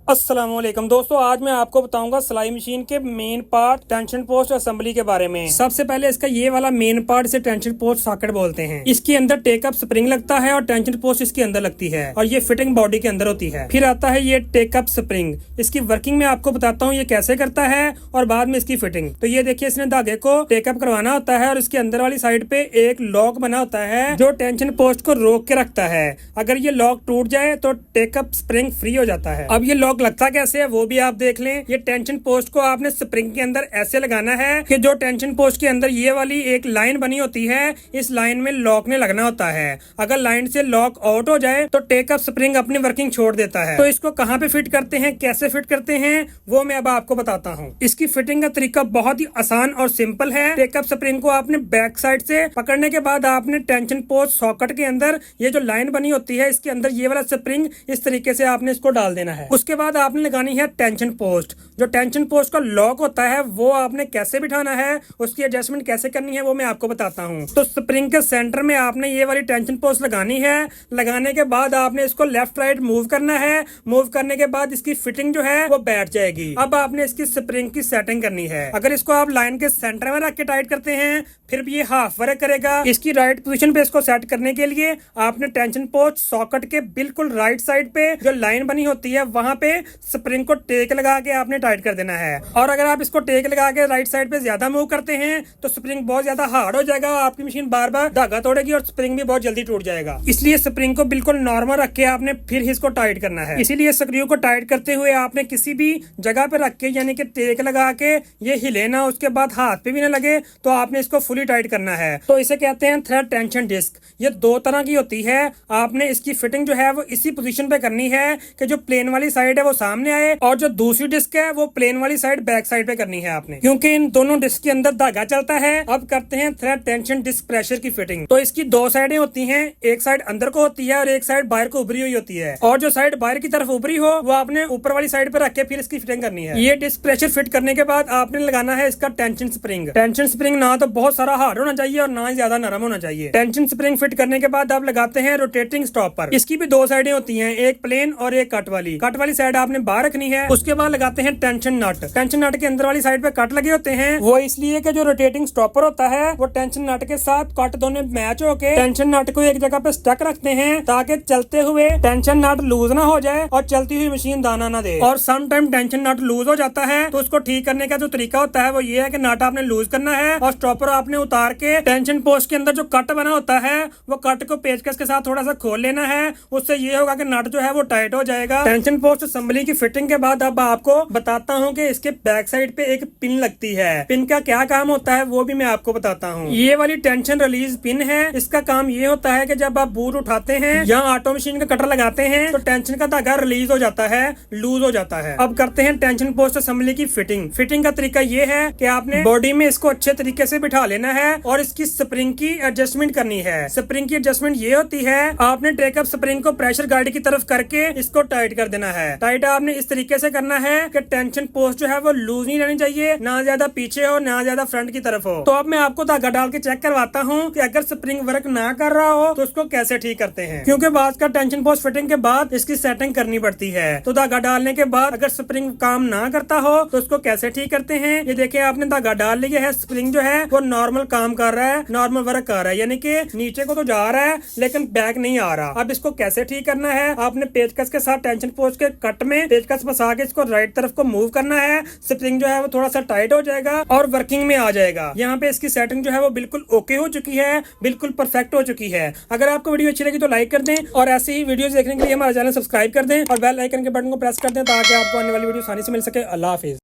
अस्सलामुअलैकुम दोस्तों, आज मैं आपको बताऊंगा सिलाई मशीन के main part tension post assembly के बारे में। सबसे पहले इसका ये वाला मेन पार्ट इसे टेंशन पोस्ट सॉकेट बोलते हैं। इसके अंदर टेकअप स्प्रिंग लगता है और टेंशन पोस्ट इसके अंदर लगती है और ये फिटिंग बॉडी के अंदर होती है। फिर आता है ये टेकअप स्प्रिंग। इसकी वर्किंग में आपको बताता हूँ ये कैसे करता है और बाद में इसकी फिटिंग। तो ये देखिए, इसने धागे को टेकअप करवाना होता है और इसके अंदर वाली साइड पे एक लॉक बना होता है जो टेंशन पोस्ट को रोक के रखता है। अगर ये लॉक टूट जाए तो टेकअप स्प्रिंग फ्री हो जाता है। अब ये लॉक लगता कैसे है वो भी आप देख लें। ये टेंशन पोस्ट को आपने स्प्रिंग के अंदर ऐसे लगाना है कि जो टेंशन पोस्ट के अंदर ये वाली एक लाइन बनी होती है, इस लाइन में लॉक ने लगना होता है। अगर लाइन से लॉक आउट हो जाए तो टेकअप स्प्रिंग अपनी वर्किंग छोड़ देता है। तो इसको कहाँ पे फिट करते हैं, कैसे फिट करते हैं, वो मैं अब आपको बताता हूँ। इसकी फिटिंग का तरीका बहुत ही आसान और सिंपल है। टेकअप स्प्रिंग को आपने बैक साइड से पकड़ने के बाद आपने टेंशन पोस्ट सॉकेट के अंदर ये जो लाइन बनी होती है इसके अंदर ये वाला स्प्रिंग इस तरीके से आपने इसको डाल देना है। उसके बाद आपने लगानी है टेंशन पोस्ट। जो टेंशन पोस्ट का लॉक होता है वो आपने कैसे बिठाना है, उसकी एडजस्टमेंट कैसे करनी है वो मैं आपको बताता हूँ। तो स्प्रिंग के सेंटर में आपने ये वाली टेंशन पोस्ट लगानी है। लगाने के बाद आपने इसको लेफ्ट राइट मूव करना है। मूव करने के बाद इसकी फिटिंग जो है वो बैठ जाएगी। अब आपने इसकी स्प्रिंग की सेटिंग करनी है। अगर इसको आप लाइन के सेंटर में रख के टाइट करते हैं फिर भी ये हाफ वर्क करेगा। इसकी राइट पोजीशन पे इसको सेट करने के लिए आपने टेंशन पोस्ट सॉकेट के बिल्कुल राइट साइड पे जो लाइन बनी होती है वहां पे स्प्रिंग को टेक लगा के आपने टाइट कर देना है। और अगर आप इसको टेक लगा के राइट साइड पे ज्यादा मूव करते हैं तो स्प्रिंग बहुत ज्यादा हार्ड हो जाएगा। आपकी मशीन बार बार धागा तोड़ेगी और स्प्रिंग भी बहुत जल्दी टूट जाएगा। इसलिए स्प्रिंग को बिल्कुल नॉर्मल रख के आपने फिर इसको टाइट करना है। इसीलिए स्क्रू को टाइट करते हुए आपने किसी भी जगह पे रख के यानी कि टेक लगा के ये हिले ना, उसके बाद हाथ पे भी ना लगे, तो आपने इसको फुली टाइट करना है। तो इसे कहते हैं थ्रेड टेंशन डिस्क। ये दो तरह की होती है। आपने इसकी फिटिंग जो है वो इसी पोजीशन पे करनी है कि जो प्लेन वाली साइड है वो सामने आए और जो दूसरी डिस्क है वो प्लेन वाली साइड बैक साइड पे करनी है आपने, क्योंकि इन दोनों डिस्क के अंदर धागा चलता है। अब करते हैं थ्रेड टेंशन डिस्क प्रेशर की फिटिंग। तो इसकी दो साइडें होती हैं, एक साइड अंदर को होती है और एक साइड बाहर को उभरी हुई होती है। और जो साइड बाहर की तरफ उभरी हो वो आपने ऊपर वाली साइड पे रख के फिर इसकी फिटिंग करनी है। ये डिस्क प्रेशर फिट करने के बाद आपने लगाना है इसका टेंशन स्प्रिंग। टेंशन स्प्रिंग ना तो बहुत सारा हार्ड होना चाहिए और ना ही ज्यादा नरम होना चाहिए। टेंशन स्प्रिंग फिट करने के बाद आप लगाते हैं रोटेटिंग स्टॉपर। इसकी भी दो साइडें होती हैं, एक प्लेन और एक कट वाली। कट वाली साइड आपने बाहर रखनी है। उसके बाद लगाते हैं टेंशन नट। टेंशन नट के अंदर वाली साइड पे कट लगे होते हैं, वो इसलिए कि जो रोटेटिंग स्टॉपर होता है वो टेंशन नट के साथ कट दोनों मैच होके टेंशन नट को एक जगह पे स्टक रखते हैं ताकि चलते हुए टेंशन नट लूज ना हो जाए और चलती हुई मशीन दाना ना दे। और सम टाइम टेंशन नट लूज हो जाता है तो उसको ठीक करने का जो तरीका होता है वो ये है कि नट आपने लूज करना है और स्टॉपर आपने उतार के टेंशन पोस्ट के अंदर जो कट बना होता है वो कट को पेचकस के साथ थोड़ा सा खोल लेना है। उससे ये होगा कि नट जो है वो टाइट हो जाएगा। टेंशन पोस्ट असेंबली की फिटिंग के बाद अब आपको बताता हूँ कि इसके बैक साइड पे एक पिन लगती है। पिन का क्या काम होता है वो भी मैं आपको बताता हूँ। ये वाली टेंशन रिलीज पिन है। इसका काम ये होता है कि जब आप बूट उठाते हैं या ऑटो मशीन का कटर लगाते हैं तो टेंशन का धागा रिलीज हो जाता है, लूज हो जाता है। अब करते हैं टेंशन पोस्ट असेंबली की फिटिंग। फिटिंग का तरीका ये है कि आपने बॉडी में इसको अच्छे तरीके से बिठा लेना है और इसकी स्प्रिंग की एडजस्टमेंट करनी है। स्प्रिंग की एडजस्टमेंट ये होती है, आपने टेकअप स्प्रिंग को प्रेशर गार्ड की तरफ करके इसको टाइट कर देना है। टाइट आपने इस तरीके से करना है कि टेंशन पोस्ट जो है वो लूज नहीं रहनी चाहिए, ना ज्यादा पीछे हो ना ज्यादा फ्रंट की तरफ हो। तो अब मैं आपको धागा डाल के चेक करवाता हूँ कि अगर स्प्रिंग वर्क ना कर रहा हो तो उसको कैसे ठीक करते हैं, क्योंकि बाद का टेंशन पोस्ट फिटिंग के बाद इसकी सेटिंग करनी पड़ती है। तो धागा डालने के बाद अगर स्प्रिंग काम ना करता हो तो उसको कैसे ठीक करते हैं, ये देखिए आपने धागा डाल लिया है, स्प्रिंग जो है वो नॉर्मल काम कर रहा है, नॉर्मल वर्क कर रहा है, यानी कि नीचे को तो जा रहा है लेकिन बैक नहीं आ रहा। अब इसको कैसे ठीक करना है, आपने पेचकस के साथ टेंशन पोस्ट के कट में पेचकस फंसा के इसको राइट तरफ को मूव करना है। स्प्रिंग जो है वो थोड़ा सा टाइट हो जाएगा और वर्किंग में आ जाएगा। यहाँ पे इसकी सेटिंग जो है वो बिल्कुल ओके हो चुकी है, बिल्कुल परफेक्ट हो चुकी है। अगर आपको वीडियो अच्छी लगी तो लाइक कर दें और ऐसे ही वीडियोस देखने के लिए हमारा चैनल सब्सक्राइब कर दें और बेल आइकन के बटन को प्रेस कर दें ताकि आपको आने वाली वीडियो आसानी से मिल सके। अल्लाह हाफिज।